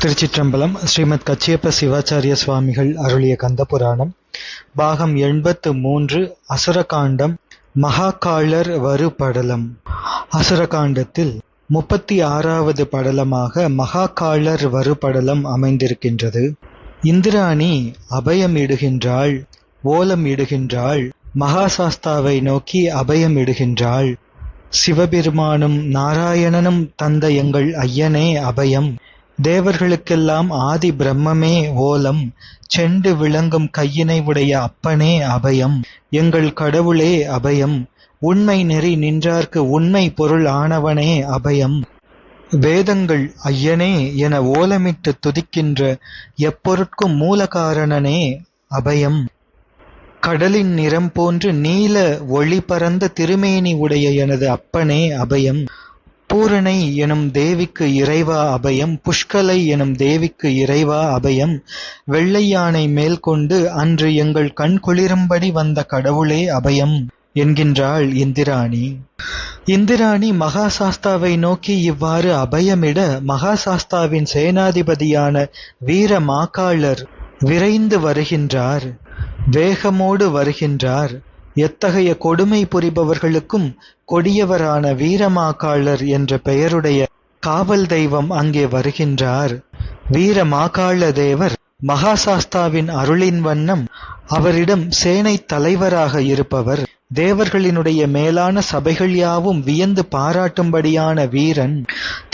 திருச்சிற்றம்பலம். ஸ்ரீமத் கச்சியப்ப சிவாச்சாரிய சுவாமிகள் அருளிய கந்தபுராணம் பாகம் 83 அசுரகாண்டம் மகாகாளர் வரு படலம். அசுரகாண்டத்தில் 36வது படலமாக மகாகாளர் வரு படலம் அமைந்திருக்கின்றது. இந்திராணி அபயம் இடுகின்றாள், ஓலம் இடுகின்றாள், மகாசாஸ்தாவை நோக்கி அபயம் இடுகின்றாள். சிவபெருமானும் நாராயணனும் தந்த எங்கள் ஐயனே அபயம், தேவர்களுக்கெல்லாம் ஆதி பிரம்மமே ஓலம், செண்டு விளங்கும் கையினை உடைய அப்பனே அபயம், எங்கள் கடவுளே அபயம், உண்மை நெறி நின்றார்க்கு உண்மை பொருள் ஆனவனே அபயம், வேதங்கள் ஐயனே என ஓலமிட்டு துதிக்கின்ற எப்பொருட்கும் மூலகாரணனே அபயம், கடலின் நிறம் போன்று நீல ஒளி பரந்த திருமேனி உடைய எனது அப்பனே அபயம், பூரணை எனும் தேவிக்கு இறைவா அபயம், புஷ்கலை எனும் தேவிக்கு இறைவா அபயம், வெள்ளை யானை மேல் கொண்டு அன்று எங்கள் கண் குளிரும்படி வந்த கடவுளே அபயம் என்கின்றாள் இந்திராணி. இந்திராணி மகாசாஸ்தாவை நோக்கி இவ்வாறு அபயமிட மகாசாஸ்தாவின் சேனாதிபதியான வீர மாகாளர் விரைந்து வருகின்றார், வேகமோடு வருகின்றார். எத்தகைய கொடுமை புரிபவர்களுக்கும் கொடியவரான வீரமாகாளர் என்ற பெயருடைய காவல் தெய்வம் அங்கே வருகின்றார். வீரமாகாள தேவர் மகாசாஸ்தாவின் அருளின் வண்ணம் அவரிடம் சேனை தலைவராக இருப்பவர். தேவர்களினுடைய மேலான சபைகள் யாவும் வியந்து பாராட்டும்படியான வீரன்,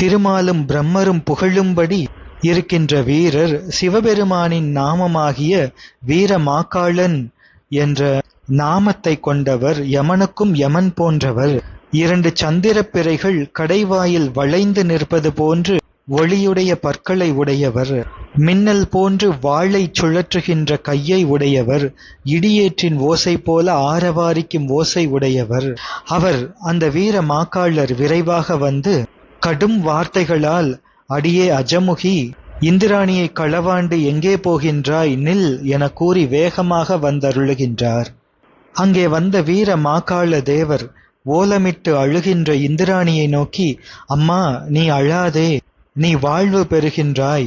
திருமாலும் பிரம்மரும் புகழும்படி இருக்கின்ற வீரர், சிவபெருமானின் நாமமாகிய வீரமாகாளன் என்ற நாமத்தை கொண்டவர், யமனுக்கும் யமன் போன்றவர். 2 சந்திரப் பிறைகள் கடைவாயில் வளைந்து நிற்பது போன்று ஒளியுடைய பற்களை உடையவர், மின்னல் போன்று வாளை சுழற்றுகின்ற கையை உடையவர், இடியேற்றின் ஓசை போல ஆரவாரிக்கும் ஓசை உடையவர். அவர் அந்த வீர மாகாளர் விரைவாக வந்து கடும் வார்த்தைகளால், அடியே அஜமுகி, இந்திராணியை களவாண்டு எங்கே போகின்றாய், நில் என கூறி வேகமாக வந்தருளுகின்றார். அங்கே வந்த வீர மாகாள தேவர் ஓலமிட்டு அழுகின்ற இந்திராணியை நோக்கி, அம்மா நீ அழாதே, நீ வாழ்வு பெறுகின்றாய்,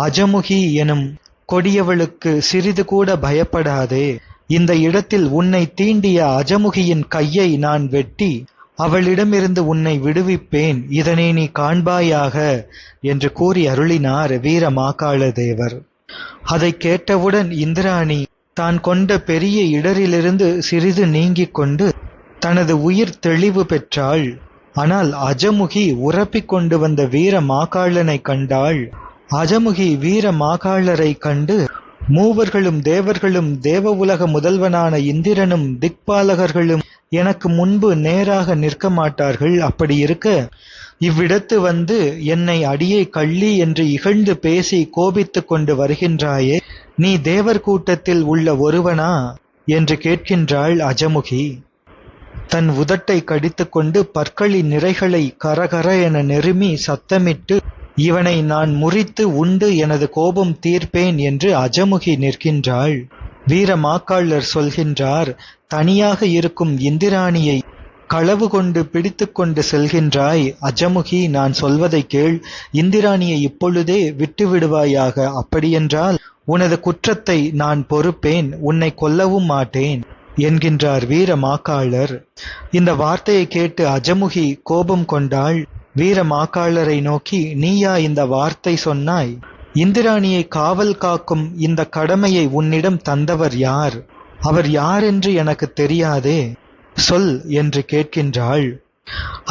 அஜமுகி எனும் கொடியவளுக்கு சிறிது கூட பயப்படாதே, இந்த இடத்தில் உன்னை தீண்டிய அஜமுகியின் கையை நான் வெட்டி அவளிடமிருந்து உன்னை விடுவிப்பேன், இதனை நீ காண்பாயாக என்று கூறி அருளினார் வீர மாகாள தேவர். அதை கேட்டவுடன் இந்திராணி தான் கொண்ட பெரிய இடரிலிருந்து சிறிது நீங்கிக் கொண்டு தனது உயிர் தெளிவு பெற்றாள். ஆனால் அஜமுகி உரப்பிக் கொண்டு வந்த வீர மாகாளனை கண்டாள். அஜமுகி வீர மாகாளரை கண்டு, மூவர்களும் தேவர்களும் தேவ உலக முதல்வனான இந்திரனும் திக்பாலகர்களும் எனக்கு முன்பு நேராக நிற்க மாட்டார்கள், அப்படி இருக்க இவ்விடத்து வந்து என்னை அடியே கள்ளி என்று இகழ்ந்து பேசி கோபித்துக் கொண்டு வருகின்றாயே, நீ தேவர் கூட்டத்தில் உள்ள ஒருவனா என்று கேட்கின்றாள் அஜமுகி. தன் உதட்டை கடித்துக்கொண்டு பற்களின் நிறைகளை கரகர என நெருமி சத்தமிட்டு, இவனை நான் முறித்து உண்டு எனது கோபம் தீர்ப்பேன் என்று அஜமுகி நிற்கின்றாள். வீர மாகாளர் சொல்கின்றார், தனியாக இருக்கும் இந்திராணியை களவு கொண்டு பிடித்து கொண்டு செல்கின்றாய், அஜமுகி நான் சொல்வதை கேள், இந்திராணியை இப்பொழுதே விட்டு விடுவாயாக, அப்படியென்றால் உனது குற்றத்தை நான் பொறுப்பேன், உன்னை கொல்லவும் மாட்டேன் என்கின்றார் வீர மாகாளர். இந்த வார்த்தையை கேட்டு அஜமுகி கோபம் கொண்டாள். வீர மாகாளரை நோக்கி, நீயா இந்த வார்த்தை சொன்னாய்? இந்திராணியை காவல் காக்கும் இந்த கடமையை உன்னிடம் தந்தவர் யார்? அவர் யாரென்று எனக்கு தெரியாதே, சொல் என்று கேட்கின்றாள்.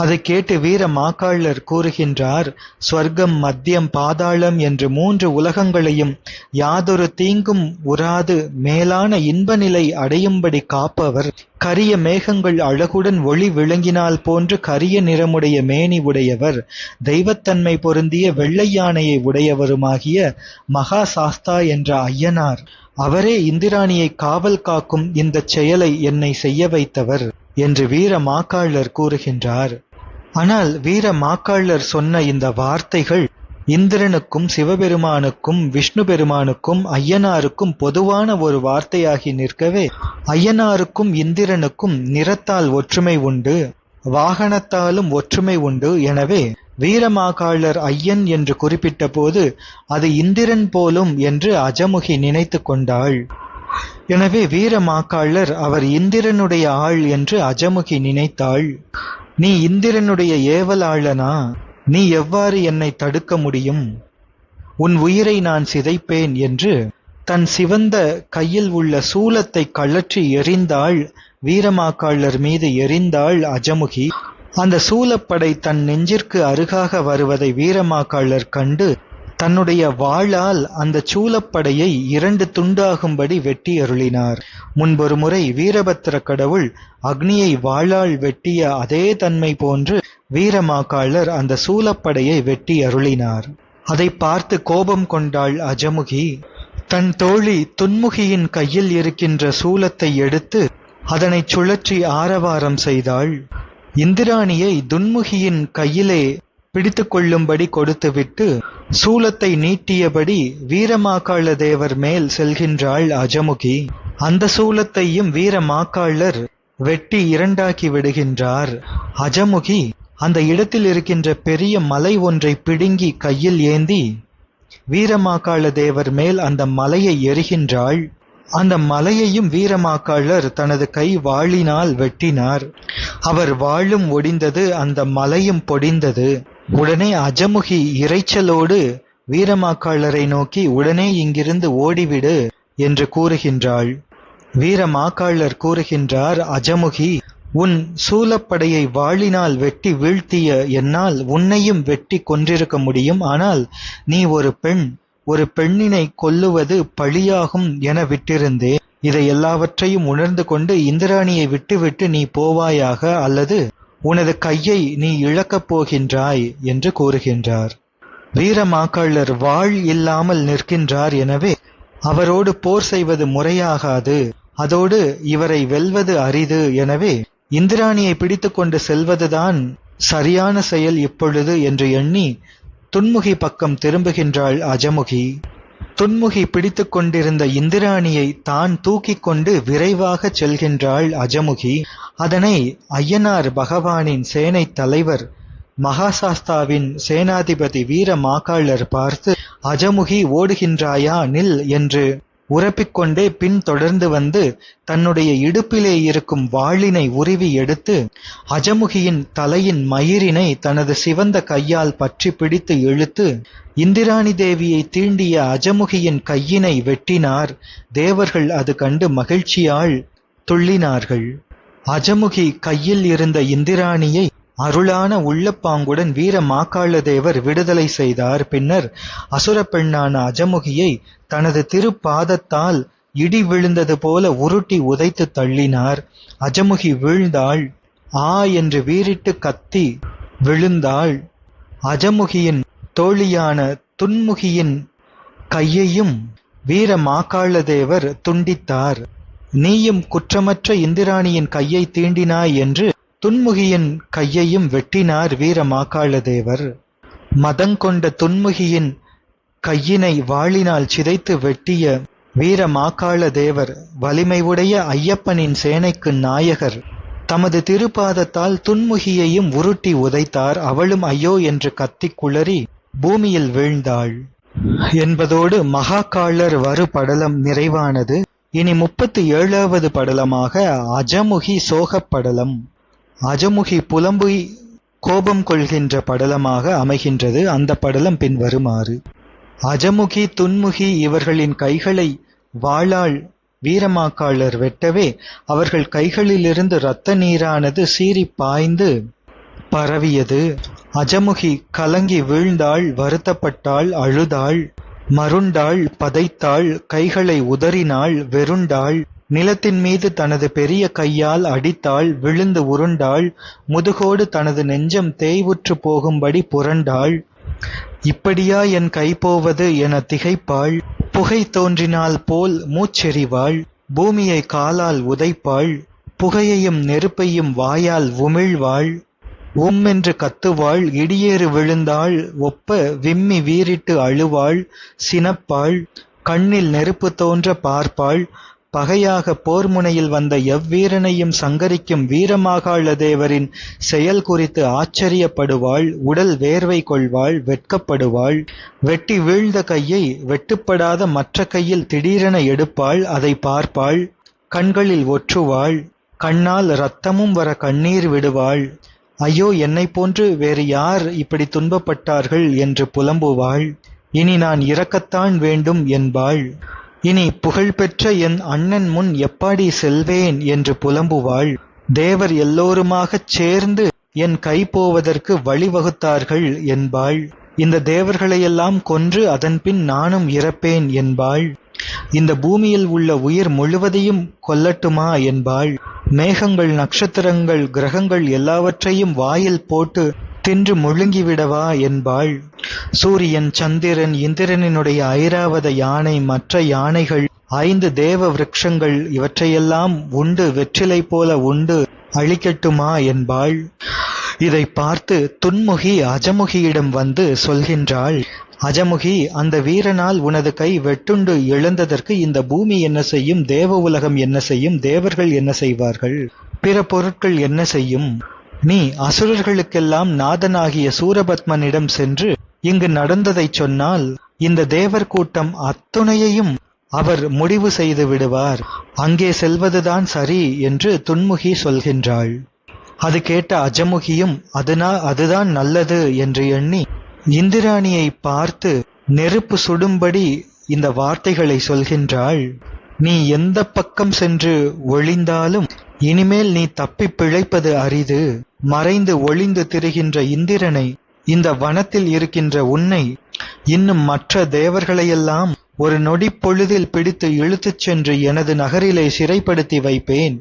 அதை கேட்டு வீர மாகாளர் கூறுகின்றார், ஸ்வர்க்கம், மத்தியம், பாதாளம் என்று 3 உலகங்களையும் யாதொரு தீங்கும் உறாது மேலான இன்ப நிலை அடையும்படி காப்பவர், கரிய மேகங்கள் அழகுடன் ஒளி விளங்கினால் போன்று கரிய நிறமுடைய மேனி உடையவர், தெய்வத்தன்மை பொருந்திய வெள்ளை யானையை உடையவருமாகிய மகா சாஸ்தா என்ற ஐயனார், அவரே இந்திராணியை காவல் காக்கும் இந்தச் செயலை என்னை செய்ய வைத்தவர் என்று வீர மாகாளர் கூறுகின்றார். ஆனால் வீர மாகாளர் சொன்ன இந்த வார்த்தைகள் இந்திரனுக்கும் சிவபெருமானுக்கும் விஷ்ணு பெருமானுக்கும் ஐயனாருக்கும் பொதுவான ஒரு வார்த்தையாகி நிற்கவே, ஐயனாருக்கும் இந்திரனுக்கும் நிறத்தால் ஒற்றுமை உண்டு, வாகனத்தாலும் ஒற்றுமை உண்டு. எனவே வீரமாகாளர் ஐயன் என்று குறிப்பிட்ட போது அது இந்திரன் போலும் என்று அஜமுகி நினைத்து கொண்டாள். எனவே வீரமாகாளர் அவர் இந்திரனுடைய ஆள் என்று அஜமுகி நினைத்தாள். நீ இந்திரனுடைய ஏவலாளனா? நீ எவ்வாறு என்னை தடுக்க முடியும்? உன் உயிரை நான் சிதைப்பேன் என்று தன் சிவந்த கையில் உள்ள சூலத்தை கழற்றி எறிந்தாள். வீரமாகாளர் மீது எறிந்தாள் அஜமுகி. அந்த சூலப்படை தன் நெஞ்சிற்கு அருகாக வருவதை வீரமாகாளர் கண்டு தன்னுடைய வாளால் அந்த சூலப்படையை 2 துண்டாகும்படி வெட்டி அருளினார். முன்பொரு முறை வீரபத்திர கடவுள் அக்னியை வாளால் வெட்டிய அதே தன்மை போன்று வீரமாகாளர் அந்த சூலப்படையை வெட்டி அருளினார். அதை பார்த்து கோபம் கொண்டாள் அஜமுகி. தன் தோழி துன்முகியின் கையில் இருக்கின்ற சூலத்தை எடுத்து அதனை சுழற்றி ஆரவாரம் செய்தாள். இந்திராணியை துன்முகியின் கையிலே பிடித்து கொள்ளும்படி கொடுத்துவிட்டு சூலத்தை நீட்டியபடி வீரமாகாள தேவர் மேல் செல்கின்றாள் அஜமுகி. அந்த சூலத்தையும் வீரமாகாளர் வெட்டி 2ஆக்கி விடுகின்றார். அஜமுகி அந்த இடத்தில் இருக்கின்ற பெரிய மலை ஒன்றை பிடுங்கி கையில் ஏந்தி வீரமாகாள தேவர் மேல் அந்த மலையை எறிகின்றாள். அந்த மலையையும் வீரமாகாளர் தனது கை வாளினால் வெட்டினார். அவர் வாளும் ஒடிந்தது, அந்த மலையும் பொடிந்தது. உடனே அஜமுகி இரைச்சலோடு வீரமாகாளரை நோக்கி உடனே இங்கிருந்து ஓடிவிடு என்று கூறுகின்றாள். வீரமாகாளர் கூறுகின்றார், அஜமுகி, உன் சூலப்படையை வாளினால் வெட்டி வீழ்த்திய என்னால் உன்னையும் வெட்டி கொன்றிருக்க முடியும். ஆனால் நீ ஒரு பெண், ஒரு பெண்ணினை கொல்லுவது பழியாகும் என விட்டிருந்தே. இதை எல்லாவற்றையும் உணர்ந்து கொண்டு இந்திராணியை விட்டுவிட்டு நீ போவாயாக, அல்லது உனது கையை நீ இழக்கப் போகின்றாய் என்று கூறுகின்றார். வீரமாகாளர் வாள் இல்லாமல் நிற்கின்றார். எனவே அவரோடு போர் செய்வது முறையாகாது, அதோடு இவரை வெல்வது அரிது. எனவே இந்திராணியை பிடித்து கொண்டு செல்வதுதான் சரியான செயல் இப்பொழுது என்று எண்ணி துன்முகி பக்கம் திரும்புகின்றாள் அஜமுகி. துன்முகி பிடித்து கொண்டிருந்த இந்திராணியை தான் தூக்கி கொண்டு விரைவாக செல்கின்றாள் அஜமுகி. அதனை ஐயனார் பகவானின் சேனை தலைவர் மகாசாஸ்தாவின் சேனாதிபதி வீரமாகாளர் பார்த்து, அஜமுகி ஓடுகின்றாயா, நில் என்று உரப்பிக்கொண்டே பின் தொடர்ந்து வந்து தன்னுடைய இடுப்பிலே இருக்கும் வாளினை உருவி எடுத்து அஜமுகியின் தலையின் மயிரினை தனது சிவந்த கையால் பற்றி பிடித்து இழுத்து இந்திராணி தேவியை தீண்டிய அஜமுகியின் கையினை வெட்டினார். தேவர்கள் அது கண்டு மகிழ்ச்சியால் துள்ளினார்கள். அஜமுகி கையில் இருந்த இந்திராணியை அருளான உள்ளப்பாங்குடன் வீரமாகாள தேவர் விடுதலை செய்தார். பின்னர் அசுர பெண்ணான அஜமுகியை தனது திருப்பாதத்தால் இடி விழுந்தது போல உருட்டி உதைத்து தள்ளினார். அஜமுகி வீழ்ந்தாள். ஆ என்று வீறிட்டு கத்தி விழுந்தாள். அஜமுகியின் தோழியான துன்முகியின் கையையும் வீரமாகாள தேவர் துண்டித்தார். நீயும் குற்றமற்ற இந்திராணியின் கையை தீண்டினாய் என்று துன்முகியின் கையையும் வெட்டினார் வீரமாகாள தேவர். மதங்கொண்ட துன்முகியின் கையினை வாளினால் சிதைத்து வெட்டிய வீரமாகாள தேவர் வலிமை உடைய ஐயப்பனின் சேனைக்கு நாயகர். தமது திருப்பாதத்தால் துன்முகியையும் உருட்டி உதைத்தார். அவளும் ஐயோ என்று கத்தி குளறி பூமியில் வீழ்ந்தாள் என்பதோடு மகாகாளர் வரு படலம் நிறைவானது. இனி 37வது படலமாக அஜமுகி சோகப் படலம். அஜமுகி புலம்பி கோபம் கொள்கின்ற படலமாக அமைகின்றது. அந்த படலம் பின்வருமாறு. அஜமுகி துன்முகி இவர்களின் கைகளை வாளால் வீரமாகாளர் வெட்டவே அவர்கள் கைகளிலிருந்து இரத்த நீரானது சீறி பாய்ந்து பரவியது. அஜமுகி கலங்கி வீழ்ந்தாள், வருத்தப்பட்டாள், அழுதாள், மருண்டாள், பதைத்தாள், கைகளை உதறினாள், வெருண்டாள், நிலத்தின் மீது தனது பெரிய கையால் அடித்தாள், விழுந்து உருண்டாள், முதுகோடு தனது நெஞ்சம் தேய்வுற்று போகும்படி புரண்டாள். இப்படியா என் கை போவது என திகைப்பாள். புகை தோன்றினால் போல் மூச்செறிவாள். பூமியை காலால் உதைப்பாள். புகையையும் நெருப்பையும் வாயால் உமிழ்வாள். என்று கத்துவாள். இடியேறு விழுந்தாள் ஒப்ப விம்மி வீறிட்டு அழுவாள், சினப்பாள், கண்ணில் நெருப்பு தோன்ற பார்ப்பாள், பகையாக போர் முனையில் வந்த எவ்வீரனையும் சங்கரிக்கும் வீரமாகாள தேவரின் செயல் குறித்து ஆச்சரியப்படுவாள், உடல் வேர்வை கொள்வாள், வெட்கப்படுவாள். வெட்டி வீழ்ந்த கையை வெட்டுப்படாத மற்ற கையில் திடீரென எடுப்பாள், அதை பார்ப்பாள், கண்களில் ஒற்றுவாள், கண்ணால் இரத்தமும் வர கண்ணீர் விடுவாள். ஐயோ, என்னை போன்று வேறு யார் இப்படி துன்பப்பட்டார்கள் என்று புலம்புவாள். இனி நான் இறக்கத்தான் வேண்டும் என்பாள். இனி புகழ்பெற்ற என் அண்ணன் முன் எப்படி செல்வேன் என்று புலம்புவாள். தேவர் எல்லோருமாகச் சேர்ந்து என் கை போவதற்கு வழிவகுத்தார்கள் என்பாள். இந்த தேவர்களையெல்லாம் கொன்று அதன்பின் நானும் இறப்பேன் என்பாள். இந்த பூமியில் உள்ள உயிர் முழுவதையும் கொல்லட்டுமா என்பாள். மேகங்கள், நட்சத்திரங்கள், கிரகங்கள் எல்லாவற்றையும் வாயில் போட்டு தின்று முழுங்கிவிடவா என்பாள். சூரியன், சந்திரன், இந்திரனினுடைய ஐராவத யானை, மற்ற யானைகள், 5 தேவ விருட்சங்கள் இவற்றையெல்லாம் உண்டு வெற்றிலை போல உண்டு அழிக்கட்டுமா என்பாள். இதை பார்த்து துன்முகி அஜமுகியிடம் வந்து சொல்கின்றாள். அஜமுகி, அந்த வீரனால் உனது கை வெட்டுண்டு எழுந்ததற்கு இந்த பூமி என்ன செய்யும்? தேவ உலகம் என்ன செய்யும்? தேவர்கள் என்ன செய்வார்கள்? பிற பொருட்கள் என்ன செய்யும்? நீ அசுரர்களுக்கெல்லாம் நாதனாகிய சூரபத்மனிடம் சென்று இங்கு நடந்ததைச் சொன்னால் இந்த தேவர் கூட்டம் அத்துணையையும் அவர் முடிவு செய்து விடுவார். அங்கே செல்வதுதான் சரி என்று துன்முகி சொல்கின்றாள். அது கேட்ட அஜமுகியும் அதுதான் நல்லது என்று எண்ணி இந்திராணியை பார்த்து நெருப்பு சுடும்படி இந்த வார்த்தைகளை சொல்கின்றாள். நீ எந்த பக்கம் சென்று ஒளிந்தாலும் இனிமேல் நீ தப்பி பிழைப்பது அரிது. மறைந்து ஒளிந்து திரிகின்ற இந்திரனை, இந்த வனத்தில் இருக்கின்ற உன்னை, இன்னும் மற்ற தேவர்களையெல்லாம் ஒரு நொடி பொழுதில் பிடித்து இழுத்துச் சென்று எனது நகரிலே சிறைப்படுத்தி வைப்பேன்.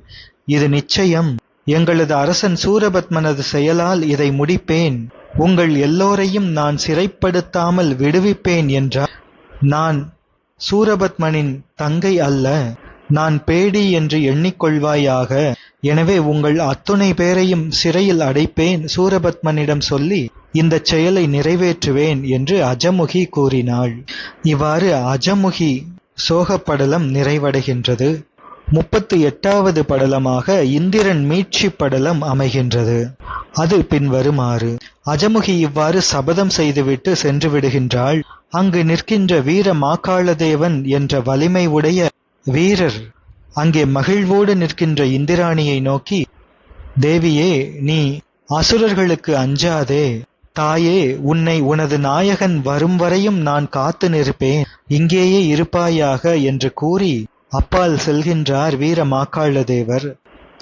இது நிச்சயம். எங்களது அரசன் சூரபத்மனது செயலால் இதை முடிப்பேன். உங்கள் எல்லோரையும் நான் சிறைப்படுத்தாமல் விடுவிப்பேன் என்றார். நான் சூரபத்மனின் தங்கை அல்ல, நான் பேடி என்று எண்ணிக்கொள்வாயாக. எனவே உங்கள் அத்துணை பேரையும் சிறையில் அடைப்பேன், சூரபத்மனிடம் சொல்லி இந்த செயலை நிறைவேற்றுவேன் என்று அஜமுகி கூறினாள். இவ்வாறு அஜமுகி சோகப்படலம் நிறைவடைகின்றது. 38வது படலமாக இந்திரன் மீட்சி படலம் அமைகின்றது. அது பின்வருமாறு. அஜமுகி இவ்வாறு சபதம் செய்துவிட்டு சென்று விடுகின்றாள். அங்கு நிற்கின்ற வீர மாக்காளதேவன் என்ற வலிமை உடைய வீரர் அங்கே மகிழ்வோடு நிற்கின்ற இந்திராணியை நோக்கி, தேவியே, நீ அசுரர்களுக்கு அஞ்சாதே. தாயே, உன்னை உனது நாயகன் வரும் வரையும் நான் காத்து நிற்பேன், இங்கேயே இருப்பாயாக என்று கூறி அப்பால் செல்கின்றார் வீர மாக்காளதேவர்.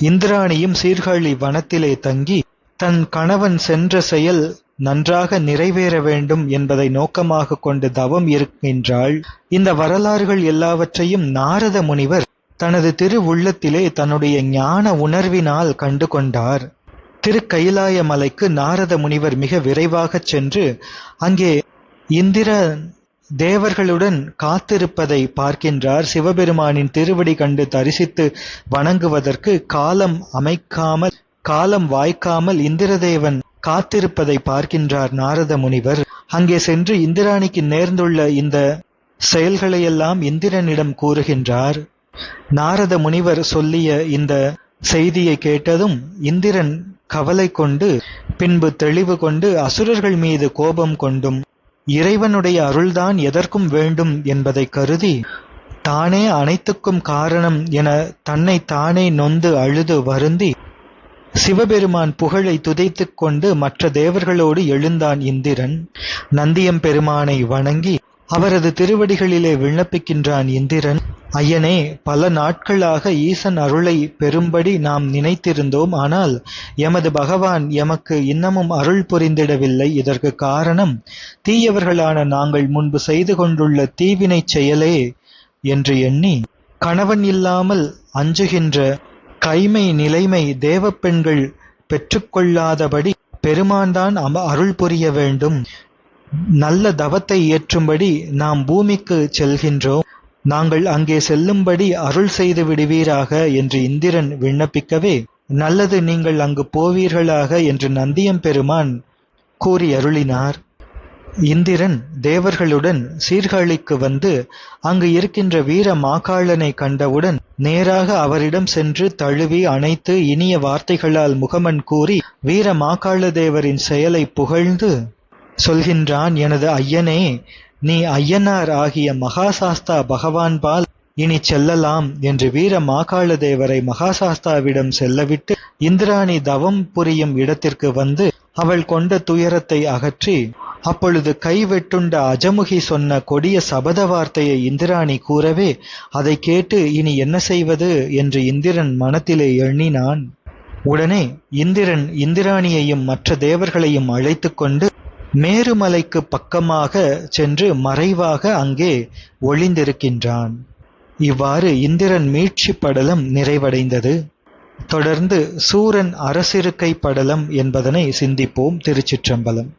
இந்திராணியும் சீர்காழி வனத்திலே தங்கி தன் கணவன் சென்ற செயல் நன்றாக நிறைவேற வேண்டும் என்பதை நோக்கமாக கொண்டு தவம் இருக்கின்றாள். இந்த வரலாறுகள் எல்லாவற்றையும் நாரத முனிவர் தனது திரு உள்ளத்திலே தன்னுடைய ஞான உணர்வினால் கண்டு கொண்டார். திருக்கைலாய மலைக்கு நாரத முனிவர் மிக விரைவாகச் சென்று அங்கே இந்திர தேவர்களுடன் காத்திருப்பதை பார்க்கின்றார். சிவபெருமானின் திருவடி கண்டு தரிசித்து வணங்குவதற்கு காலம் வாய்க்காமல் இந்திரதேவன் காத்திருப்பதை பார்க்கின்றார் நாரத முனிவர். அங்கே சென்று இந்திராணிக்கு நேர்ந்துள்ள இந்த செயல்களையெல்லாம் இந்திரனிடம் கூறுகின்றார். நாரத முனிவர் சொல்லிய இந்த செய்தியை கேட்டதும் இந்திரன் கவலை கொண்டு, பின்பு தெளிவு கொண்டு, அசுரர்கள் மீது கோபம் கொண்டும் இறைவனுடைய அருள்தான் எதற்கும் வேண்டும் என்பதை கருதி தானே அனைத்துக்கும் காரணம் என தன்னை தானே நொந்து அழுது வருந்தி சிவபெருமான் புகழை துதைத்துக் கொண்டு மற்ற தேவர்களோடு எழுந்தான் இந்திரன். நந்தியம் பெருமானை வணங்கி அவரது திருவடிகளிலே விண்ணப்பிக்கின்றான் இந்திரன். ஐயனே, பல நாட்களாக ஈசன் அருளை பெறும்படி நாம் நினைத்திருந்தோம். ஆனால் எமது பகவான் எமக்கு இன்னமும் அருள் புரிந்திடவில்லை. இதற்கு காரணம் தீயவர்களான நாங்கள் முன்பு செய்து கொண்டுள்ள தீவினைச் செயலே என்று எண்ணி, கணவன் இல்லாமல் அஞ்சுகின்ற கைமை நிலைமை தேவப்பெண்கள் பெற்றுக்கொள்ளாதபடி பெருமான்தான் அருள் புரிய வேண்டும். நல்ல தவத்தை இயற்றும்படி நாம் பூமிக்கு செல்கின்றோம். நாங்கள் அங்கே செல்லும்படி அருள் செய்து விடுவீராக என்று இந்திரன் விண்ணப்பிக்கவே, நல்லது, நீங்கள் அங்கு போவீர்களாக என்று நந்தியம் பெருமான் கூறி அருளினார். இந்திரன் தேவர்களுடன் சீர்காழிக்கு வந்து அங்கு இருக்கின்ற வீர மாகாளனை கண்டவுடன் நேராக அவரிடம் சென்று தழுவி அணைத்து இனிய வார்த்தைகளால் முகமன் கூறி வீர மாகாள தேவரின் செயலை புகழ்ந்து சொல்கின்றான், எனது ஐயனே, நீ ஐயனார் ஆகிய மகாசாஸ்தா பகவான்பால் இனி செல்லலாம் என்று வீர மாகாள தேவரை மகாசாஸ்தாவிடம் செல்லவிட்டு இந்திராணி தவம் புரியும் இடத்திற்கு வந்து அவள் கொண்ட துயரத்தை அகற்றி, அப்பொழுது கைவெட்டுண்ட அஜமுகி சொன்ன கொடிய சபத வார்த்தையை இந்திராணி கூறவே அதை கேட்டு இனி என்ன செய்வது என்று இந்திரன் மனத்திலே எண்ணினான். உடனே இந்திரன் இந்திராணியையும் மற்ற தேவர்களையும் அழைத்து கொண்டு மேருமலைக்கு பக்கமாக சென்று மறைவாக அங்கே ஒளிந்திருக்கின்றான். இவ்வாறு இந்திரன் மீட்சி படலம் நிறைவடைந்தது. தொடர்ந்து சூரன் அரசிருக்கை படலம் என்பதனை சிந்திப்போம். திருச்சிற்றம்பலம்.